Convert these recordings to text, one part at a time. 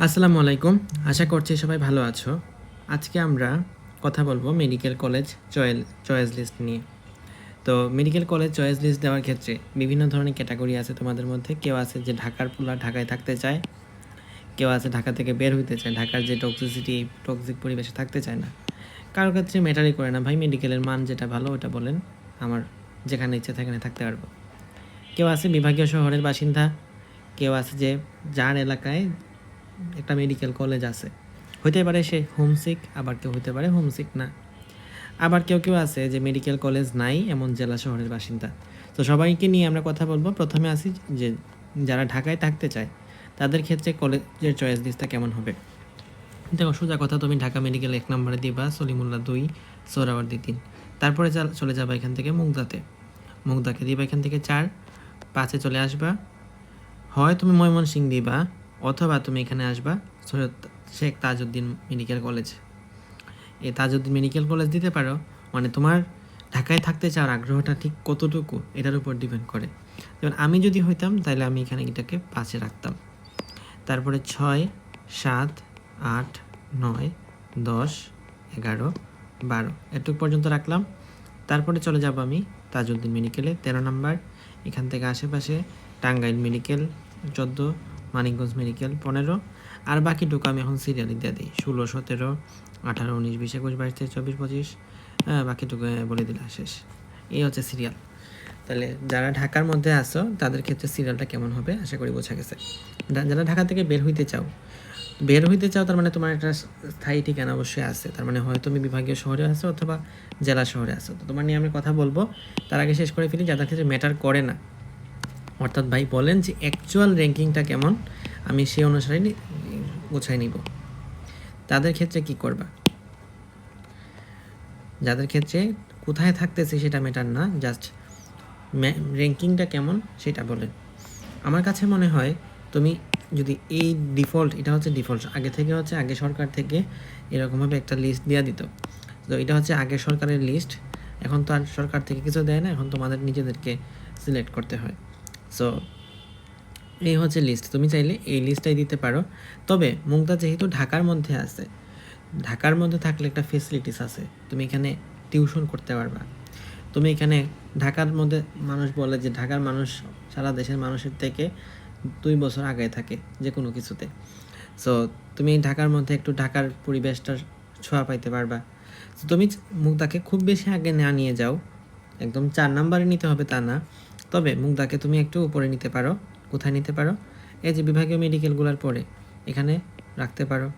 আসসালামু আলাইকুম। আশা করছি সবাই ভালো আছো। আজকে আমরা কথা বলবো মেডিকেল কলেজ চয়েস লিস্ট নিয়ে। তো মেডিকেল কলেজ চয়েস লিস্ট দেওয়ার ক্ষেত্রে বিভিন্ন ধরনের ক্যাটাগরি আছে তোমাদের মধ্যে। কেউ আছে যে ঢাকার পোলা, ঢাকায় থাকতে চায়। কেউ আছে ঢাকা থেকে বের হইতে চায়, ঢাকার যে টক্সিক পরিবেশে থাকতে চায় না। কারোর ক্ষেত্রে ম্যাটারই করে না, ভাই মেডিকেলের মান যেটা ভালো ওটা বলেন, আমার যেখানে ইচ্ছে সেখানে থাকতে পারবো। কেউ আছে বিভাগীয় শহরের বাসিন্দা, কেউ আছে যে যার এলাকায় একটা মেডিকেল কলেজ আছে, হইতে পারে সে হোমসিক, আবার কেউ হইতে পারে হোমসিক না। আবার কেউ কেউ আছে যে মেডিকেল কলেজ নাই এমন জেলা শহরের বাসিন্দা। তো সবাইকে নিয়ে আমরা কথা বলবো। প্রথমে আসি যে যারা ঢাকায় থাকতে চায় তাদের ক্ষেত্রে কলেজের চয়েস লিস্টটা কেমন হবে। দেখো, সোজা কথা, তুমি ঢাকা মেডিকেল 1 নম্বরে দিবা, সলিমুল্লাহ 2, সোহরাওয়ার্দী 3। তারপরে চলে যাবা এখান থেকে মুগদাকে দিবা এখান থেকে 4, 5-এ চলে আসবা। হয় তুমি ময়মনসিংহ দিবা, অথবা তুমি এখানে আসবা সৈয়দ শেখ তাজউদ্দিন মেডিকেল কলেজ। এই তাজউদ্দিন মেডিকেল কলেজ দিতে পারো। মানে তোমার ঢাকায় থাকতে চাওয়ার আগ্রহটা ঠিক কতটুকু এটার উপর ডিপেন্ড করে। যেমন আমি যদি হইতাম তাহলে আমি এখানে এটাকে 5-এ রাখতাম। তারপরে 6, 7, 8, 9, 10, 11, 12 এটুকু পর্যন্ত রাখলাম। তারপরে চলে যাব আমি তাজউদ্দিন মেডিকেলে 13 নাম্বার। এখান থেকে আশেপাশে টাঙ্গাইল মেডিকেল 14, মানিকগঞ্জ মেডিকেল 15, আর বাকিটুকু আমি এখন সিরিয়ালি দিয়ে দিই 16, 17, 18, 19, 20, 21, 22, 23, 24, 25, বাকিটুকু বলে দিলাম, শেষ। এই হচ্ছে সিরিয়াল। তাহলে যারা ঢাকার মধ্যে আসো তাদের ক্ষেত্রে সিরিয়ালটা কেমন হবে আশা করি বোঝা গেছে। যারা ঢাকা থেকে বের হইতে চাও তার মানে তোমার একটা স্থায়ী ঠিকানা অবশ্যই আছে। তার মানে হয় তুমি বিভাগীয় শহরে আছো অথবা জেলা শহরে আছো। তো তোমার নিয়ে আমি কথা বলবো, তার আগে শেষ করে ফেলি যাদের ক্ষেত্রে ম্যাটার করে না। অর্থাৎ ভাই বলেন যে অ্যাকচুয়াল র্যাঙ্কিংটা কেমন, আমি সেই অনুসারে গোছাই নিব। তাদের ক্ষেত্রে কি করবা? যাদের ক্ষেত্রে কোথায় থাকতেছে সেটা ম্যাটার না, জাস্ট র্যাঙ্কিংটা কেমন সেটা বলেন। আমার কাছে মনে হয় তুমি যদি এই ডিফল্ট, এটা হচ্ছে ডিফল্ট, আগে থেকে হচ্ছে আগে সরকার থেকে এরকমভাবে একটা লিস্ট দেওয়া দিত। তো এটা হচ্ছে আগের সরকারের লিস্ট। এখন তো আর সরকার থেকে কিছু দেয় না, এখন তোমাদের নিজেদেরকে সিলেক্ট করতে হয়। সো এই হচ্ছে লিস্ট, তুমি চাইলে এই লিস্টটাই দিতে পারো। তবে মুগদা যেহেতু ঢাকার মধ্যে আছে, ঢাকার মধ্যে থাকলে একটা ফেসিলিটিস আছে, তুমি এখানে টিউশন করতে পারবা। তুমি এখানে ঢাকার মধ্যে, মানুষ বলে যে ঢাকার মানুষ সারা দেশের মানুষের থেকে 2 বছর আগে থাকে যে কোনো কিছুতে। সো তুমি ঢাকার মধ্যে একটু ঢাকার পরিবেশটার ছোঁয়া পাইতে পারবা। তো তুমি মুগদাকে খুব বেশি আগে না নিয়ে যাও, একদম 4 নাম্বারে নিতে হবে তা না। তবে মুগদাকে তুমি একটু উপরে নিতে পারো। কোথায় নিতে পারো? এই যে বিভাগীয় মেডিকেলগুলোর পরে এখানে রাখতে পারো।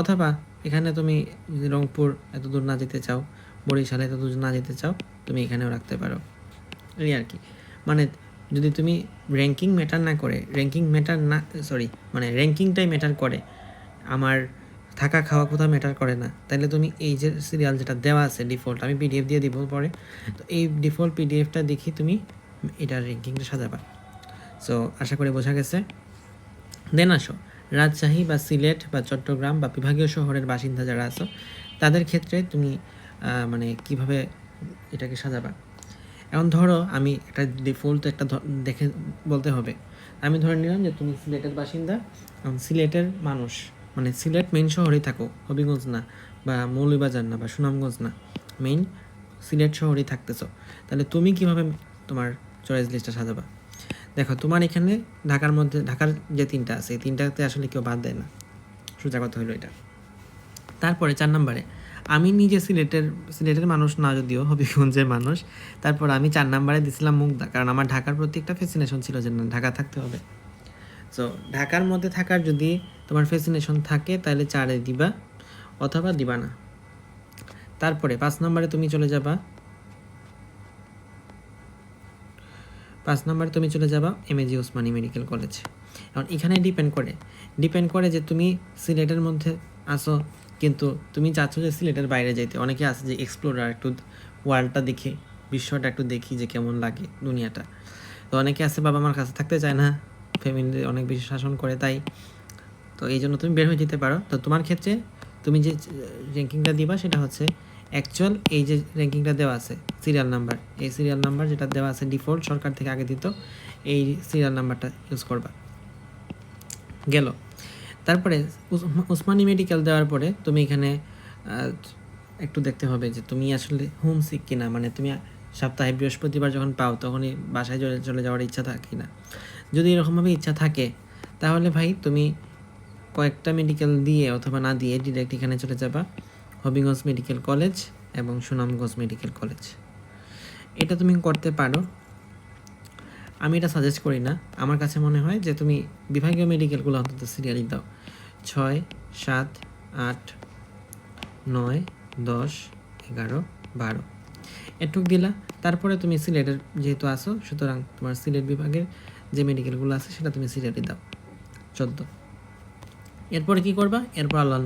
অথবা এখানে তুমি যদি রংপুর এত দূর না যেতে চাও, বরিশালে এত দূর না যেতে চাও, তুমি এখানেও রাখতে পারো। এই আর কি। মানে যদি তুমি র্যাঙ্কিংটাই ম্যাটার করে, আমার থাকা খাওয়া কোথাও ম্যাটার করে না, তাহলে তুমি এই যে সিরিয়াল যেটা দেওয়া আছে ডিফল্ট, আমি পিডিএফ দিয়ে দিব পরে, তো এই ডিফল্ট পিডিএফটা দেখি তুমি এটার র্যাঙ্কিংটা সাজাবা। সো আশা করি বোঝা গেছে। দেন আসো রাজশাহী বা সিলেট বা চট্টগ্রাম বা বিভাগীয় শহরের বাসিন্দা যারা আছো তাদের ক্ষেত্রে তুমি মানে কিভাবে এটাকে সাজাবা। এখন ধরো আমি একটা ডিফল্ট একটা দেখে বলতে হবে। আমি ধরে নিলাম যে তুমি সিলেটের বাসিন্দা, সিলেটের মানুষ, মানে সিলেট মেইন শহরেই থাকো, হবিগঞ্জ না বা মৌলভীবাজার না বা সুনামগঞ্জ না, মেইন সিলেট শহরেই থাকতেছো। তাহলে তুমি কিভাবে তোমার চয়েস লিস্টটা সাজাবা? দেখো, তোমার এখানে ঢাকার মধ্যে ঢাকার যে 3টা আছে এই 3টাতে আসলে কেউ বাদ দেয় না, সোজা কথা হলো এটা। তারপরে 4 নম্বরে আমি নিজে সিলেটের মানুষ না, যদিও হবিগঞ্জের মানুষ, তারপর আমি 4 নম্বরে দিছিলাম মুগদা, কারণ আমার ঢাকার প্রতি একটা ফ্যাসিনেশন ছিল যে না, ঢাকা থাকতে হবে। সো ঢাকার মধ্যে থাকার যদি তোমার ফ্যাসিনেশন থাকে তাহলে 4-এ দিবা, অথবা দিবা না। তারপরে 5 নম্বরে তুমি চলে যাবা, 5 নম্বরে তুমি চলে যাবা এমএজি ওসমানী মেডিকেল কলেজ। এখন এখানে ডিপেন্ড করে যে তুমি সিলেটের মধ্যে আসো, কিন্তু তুমি চাচ্ছ যে সিলেটের বাইরে যাইতে। অনেকে আছে যে এক্সপ্লোরার, একটু ওয়ার্ল্ডটা দেখে, বিশ্বটা একটু দেখি যে কেমন লাগে দুনিয়াটা। তো অনেকে আছে বাবা মার কাছে থাকতে চায় না, ফ্যামিলি অনেক বেশি শাসন করে, তাই তো এই জন্য তুমি বের হয়ে যেতে পারো। তো তোমার ক্ষেত্রে তুমি যে র্যাঙ্কিংটা দিবা সেটা হচ্ছে অ্যাকচুয়াল, এই যে র্যাঙ্কিংটা দেওয়া আছে সিরিয়াল নাম্বার, এই সিরিয়াল নাম্বার যেটা দেওয়া আছে ডিফল্ট সরকার থেকে আগে দিত, এই সিরিয়াল নাম্বারটা ইউজ করবা। গেল। তারপরে উসমানী মেডিকেল দেওয়ার পরে তুমি এখানে একটু দেখতে হবে যে তুমি আসলে হোমসিক কিনা, মানে তুমি সপ্তাহে বৃহস্পতিবার যখন পাও তখনই বাসায় চলে যাওয়ার ইচ্ছা থাকে না। যদি এরকমভাবে ইচ্ছা থাকে তাহলে ভাই তুমি কয়েকটা মেডিকেল দিয়ে অথবা না দিয়ে ডিরেক্ট এখানে চলে যাবা হবিগঞ্জ মেডিকেল কলেজ এবং সুনামগঞ্জ মেডিকেল কলেজ। এটা তুমি করতে পারো, আমি এটা সাজেস্ট করি না। আমার কাছে মনে হয় যে তুমি বিভাগীয় মেডিকেলগুলো অন্তত সিরিয়ালি দাও 6, 7, 8, 9, 10, 11, 12 এটুক দিলা। তারপরে তুমি সিলেটের যেহেতু আসো, সুতরাং তোমার সিলেট বিভাগের যে মেডিকেলগুলো আছে সেটা তুমি সিরিয়ালি দাও 14। এরপরে কি করবা? এরপর আল্লাহর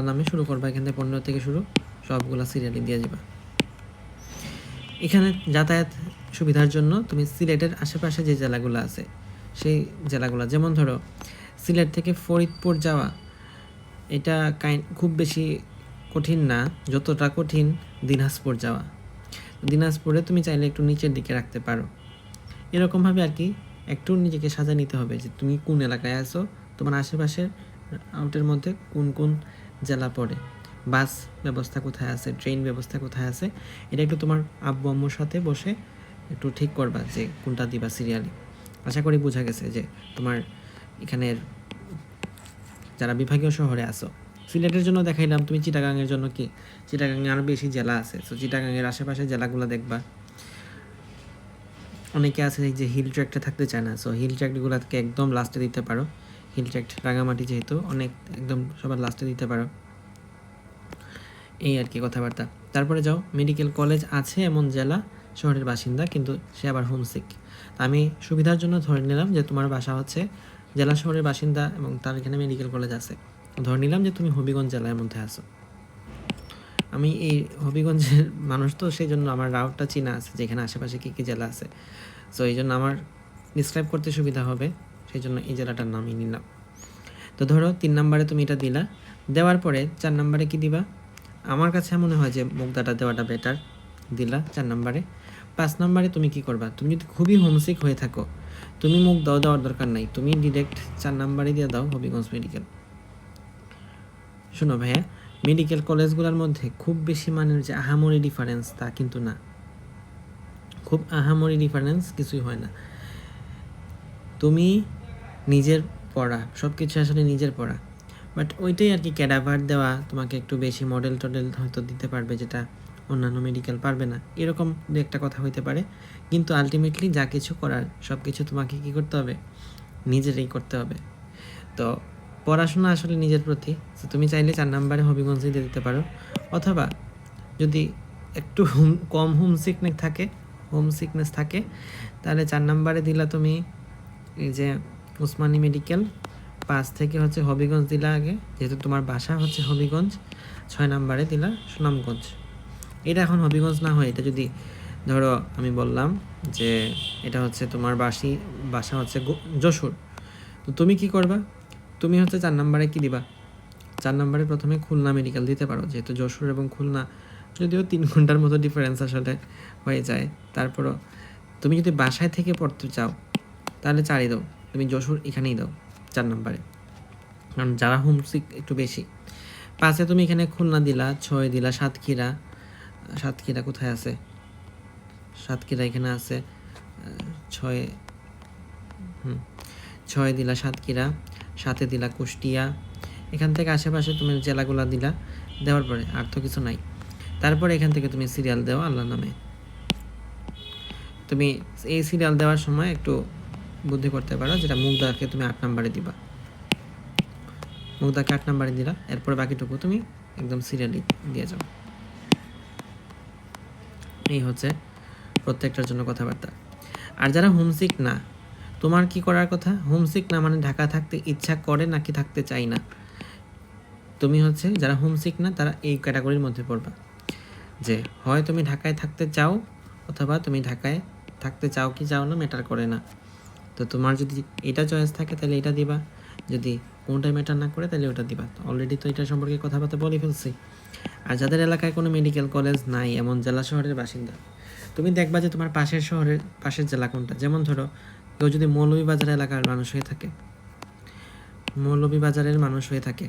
নামে শুরু করবা। এখান থেকে 15 থেকে শুরু, সবগুলো সিরিয়ালি দিয়ে যাবা। এখানে যাতায়াত সুবিধার জন্য তুমি সিলেটের আশেপাশে যে জেলাগুলো আছে সেই জেলাগুলো, যেমন ধরো সিলেট থেকে ফরিদপুর যাওয়া, এটা খুব বেশি কঠিন না যতটা কঠিন দিনাজপুর যাওয়া। দিনাজপুরে তুমি চাইলে একটু নিচের দিকে রাখতে পারো। এরকমভাবে আর কি একটু নিজেকে সাজা নিতে হবে যে তুমি কোন এলাকায় আছো, তোমার আশেপাশের আউটের মধ্যে কোন কোন জেলা পড়ে, বাস ব্যবস্থা কোথায় আছে, ট্রেন ব্যবস্থা কোথায় আছে। এটা একটু তোমার আব্বু আম্মুর সাথে বসে একটু ঠিক করবা যে কোনটা দিবা সিরিয়ালি। আশা করি বোঝা গেছে যে তোমার এখানের যারা বিভাগীয় শহরে আসো। সিলেটের জন্য দেখাইলাম, তুমি চিটাগাংয়ের জন্য কি, চিটাগাংয়ে আরও বেশি জেলা আছে, তো চিটাগাংয়ের আশেপাশে জেলাগুলো দেখবা। অনেকে আছে যে হিল ট্র্যাকটা থাকতে চায় না, সো হিল ট্র্যাকগুলোকে একদম লাস্টে দিতে পারো। হিল ট্র্যাক রাঙামাটি যেহেতু অনেক একদম সবার লাস্টে দিতে পারো। এই আর কি কথাবার্তা। তারপরে যাও মেডিকেল কলেজ আছে এমন জেলা শহরের বাসিন্দা কিন্তু সে আবার হোমসিক। আমি সুবিধার জন্য ধরে নিলাম যে তোমার বাসা হচ্ছে জেলা শহরের বাসিন্দা এবং তার এখানে মেডিকেল কলেজ আছে। ধরে নিলাম যে তুমি হবিগঞ্জ জেলার মধ্যে আছো। আমি এই হবিগঞ্জের মানুষ, তো সেই জন্য আমার রাউটটা চেনা আছে যেখানে আশেপাশে কী কী জেলা আছে। সো এই জন্য আমার ডিসক্রাইব করতে সুবিধা হবে, সেই জন্য এই জেলাটার নামই নিলাম। তো ধরো 3 নম্বরে তুমি এটা দিলা, দেওয়ার পরে 4 নম্বরে কি দিবা? আমার কাছে মনে হয় যে মুগদাটা দেওয়াটা বেটার, দিলা 4 নম্বরে। 5 নম্বরে তুমি কি করবা? তুমি যদি খুবই হোমসিক হয়ে থাকো, তুমি মুগদাও দেওয়ার দরকার নাই, তুমি ডিরেক্ট 4 নম্বরে দিয়ে দাও হবিগঞ্জ মেডিকেল। শোনো ভাইয়া, মেডিকেল কলেজগুলোর মধ্যে খুব বেশি মানের যে আহামরি ডিফারেন্স তা কিন্তু না, খুব আহামরি ডিফারেন্স কিছুই হয় না। তুমি নিজের পড়া, সব কিছু আসলে নিজের পড়া, বাট ওইটাই আর কি ক্যাডাভার দেওয়া তোমাকে একটু বেশি মডেল টডেল হয়তো দিতে পারবে, যেটা অন্যান্য মেডিকেল পারবে না, এরকম দু একটা কথা হইতে পারে। কিন্তু আলটিমেটলি যা কিছু করার সব কিছু তোমাকে কী করতে হবে? নিজেরই করতে হবে। তো পড়াশোনা আসলে নিজের প্রতি। তুমি চাইলে 4 নম্বরে হবিগঞ্জে দিয়ে দিতে পারো, অথবা যদি একটু কম হোমসিকনেস থাকে তাহলে 4 নম্বরে দিলা তুমি এই যে উসমানী মেডিকেল, 5 থেকে হচ্ছে হবিগঞ্জ দিলা আগে, যেহেতু তোমার বাসা হচ্ছে হবিগঞ্জ। 6 নম্বরে দিলা সুনামগঞ্জ। এটা এখন হবিগঞ্জ না হয়, এটা যদি ধরো আমি বললাম যে এটা হচ্ছে তোমার বাসা হচ্ছে যশোর, তো তুমি কি করবা? তুমি হচ্ছে 4 নম্বরে কি দিবা? 4 নম্বরে প্রথমে খুলনা মেডিকেল দিতে পারো, যেহেতু যশোর এবং খুলনা যদিও 3 ঘন্টার মতো ডিফারেন্স আসলে হয়ে যায়, তারপরও তুমি যদি বাসায় থেকে পড়তে চাও তাহলে 4ই দাও, তুমি যশোর এখানেই দাও 4 নম্বরে, কারণ যারা হোমসিক একটু বেশি। 5-এ তুমি এখানে খুলনা দিলা, 6 দিলা সাতক্ষীরা কোথায় আছে? সাতক্ষীরা এখানে আছে 6 দিলা সাতক্ষীরা, 7-এ দিলা কুষ্টিয়া। এখান থেকে আশেপাশে তুমি জেলাগুলো দিলা, দেওয়ার পরে আর তো কিছু নাই। তারপরে এখান থেকে তুমি সিরিয়াল দেও আল্লাহর নামে। তুমি এই সিরিয়াল দেওয়ার সময় একটু বুদ্ধি করতে পারো, যেটা মুগদাকে তুমি 8 নম্বরে দিবা, মুগদাকে 8 নম্বরে দিলা, এরপরে বাকিটুকু তুমি একদম সিরিয়ালি দিয়ে যাও। এই হচ্ছে প্রত্যেকটার জন্য কথাবার্তা। আর যারা হোমসিক না, তোমার কি করার কথা? হোমসিক না মানে ঢাকা থাকতে ইচ্ছা করে নাকি থাকতে চাই না, তুমি হচ্ছে যারা হোমসিক না তারা এই ক্যাটাগরির মধ্যে পড়বা, যে হয় তুমি ঢাকায় থাকতে চাও অথবা তুমি ঢাকায় থাকতে চাও কি চাও না ম্যাটার করে না। তো তোমার যদি এটা চয়েস থাকে তাহলে এটা দিবা, যদি কোনটা ম্যাটার না করে তাহলে ওটা দিবা। অলরেডি তো এটা সম্পর্কে কথাবার্তা বলে ফেলছি। আর যাদের এলাকায় কোনো মেডিকেল কলেজ নাই এমন জেলা শহরের বাসিন্দা, তুমি দেখবা যে তোমার পাশের জেলা কোনটা। যেমন ধরো কেউ যদি মৌলভীবাজার এলাকার মানুষ হয়ে থাকে, মৌলভীবাজারের মানুষ হয়ে থাকে,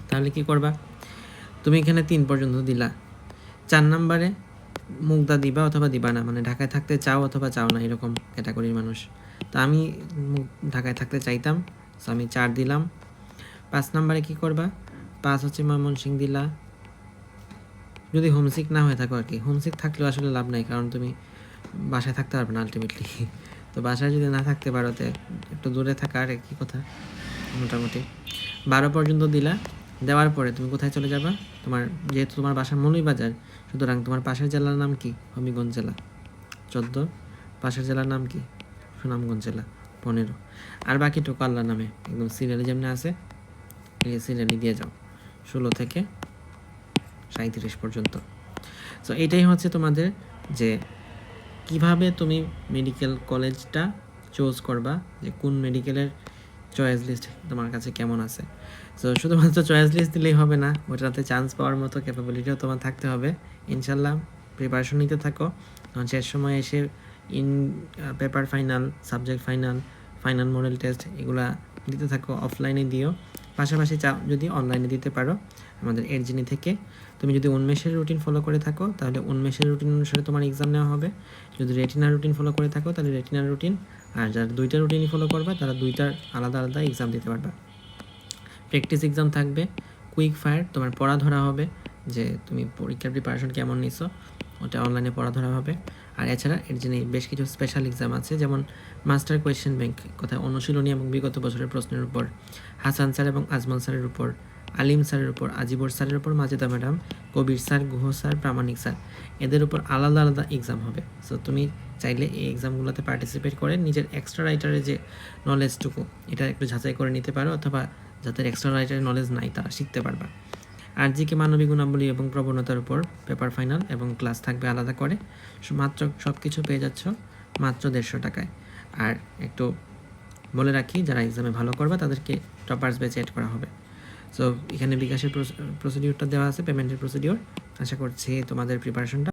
তাহলে কি করবা? তুমি এখানে 3 পর্যন্ত দিলা, 4 নম্বরে মুগদা দিবা অথবা দিবা না, মানে ঢাকায় থাকতে চাও অথবা চাও না, এরকম ক্যাটাগরির মানুষ। তো আমি ঢাকায় থাকতে চাইতাম, সো আমি 4 দিলাম। 5 নম্বরে কি করবা? 5 হচ্ছে ময়মনসিংহ দিলা, যদি হোমসিক না হয়ে থাকো আর কি। হোমসিক থাকলেও আসলে লাভ নাই, কারণ তুমি বাসায় থাকতে পারবে না আলটিমেটলি। তো বাসায় যদি না থাকতে পারো, তো একটু দূরে থাকা আর কি কথা মোটামুটি। 12 পর্যন্ত দিলা, দেওয়ার পরে তুমি কোথায় চলে যাবা? যেহেতু তোমার বাসা মৌলভীবাজার, সুতরাং তোমার পাশের জেলার নাম কি? হবিগঞ্জ জেলা। 14 পাশের জেলার নাম কি? সুনামগঞ্জ জেলা। 15 আর বাকিটুকু আল্লাহর নামে, একদম সিরিয়ালি যেমনি আছে এই সিরিয়ালি দিয়ে যাও 16 থেকে 37 পর্যন্ত। সো এটাই হচ্ছে তোমাদের যে কিভাবে তুমি মেডিকেল কলেজটা চুজ করবা, যে কোন মেডিকেলের চয়েস লিস্ট তোমার কাছে কেমন আছে। সো শুধুমাত্র চয়েস লিস্ট দিলেই হবে না, ওটাতে চান্স পাওয়ার মতো ক্যাপাবিলিটিও তোমার থাকতে হবে। ইনশাল্লাহ প্রিপারেশন নিতে থাকো, শেষ সময় এসে paper final, subject final, final model test এগুলা দিতে থাকো, অফলাইনে দিও, পাশাপাশি যদি অনলাইনে দিতে পারো আমাদের এডজিনি থেকে। তুমি যদি উন্মেষের রুটিন ফলো করে থাকো, তাহলে উন্মেষের রুটিন অনুসারে তোমার এক্সাম নেওয়া হবে। যদি রেটিনার রুটিন ফলো করে থাকো, তাহলে রেটিনার রুটিন, আর যারা 2টা রুটিনই ফলো করবা তারা 2টার আলাদা আলাদা এক্সাম দিতে পারবা। প্র্যাকটিস এক্সাম থাকবে, কুইক ফায়ার, তোমার পড়া ধরা হবে যে তুমি পরীক্ষার প্রিপারেশন কেমন নিছো, ওটা অনলাইনে পড়া ধরা হবে। আর এছাড়া এর জন্য বেশ কিছু স্পেশাল এক্সাম আছে, যেমন মাস্টার কোয়েশ্চেন ব্যাংক, কথা অনুশীলনী এবং বিগত বছরের প্রশ্নের উপর, হাসান স্যার এবং আজমল স্যারের উপর, আলিম স্যারের উপর, আজিবর স্যারের উপর, মাজেদা ম্যাডাম, কবির স্যার, গুহ স্যার, প্রামাণিক স্যার, এদের উপর আলাদা আলাদা এক্সাম হবে। সো তুমি চাইলে এই এক্সামগুলোতে পার্টিসিপেট করে নিজের এক্সট্রা রাইটারের যে নলেজটুকু এটা একটু যাচাই করে নিতে পারো, অথবা যাদের এক্সট্রা রাইটারের নলেজ নাই তারা শিখতে পারবা। আর জিকে মানবিক গুণাবলী এবং প্রবণতার উপর পেপার ফাইনাল এবং ক্লাস থাকবে আলাদা করে। মাত্র সব কিছু পেয়ে যাচ্ছ মাত্র 150 টাকায়। আর একটু বলে রাখি, যারা এক্সামে ভালো করবে তাদেরকে টপার্স ব্যাচে অ্যাড করা হবে। সো এখানে বিকাশের প্রসিডিউরটা দেওয়া আছে, পেমেন্টের প্রসিডিউর। আশা করছি তোমাদের প্রিপারেশনটা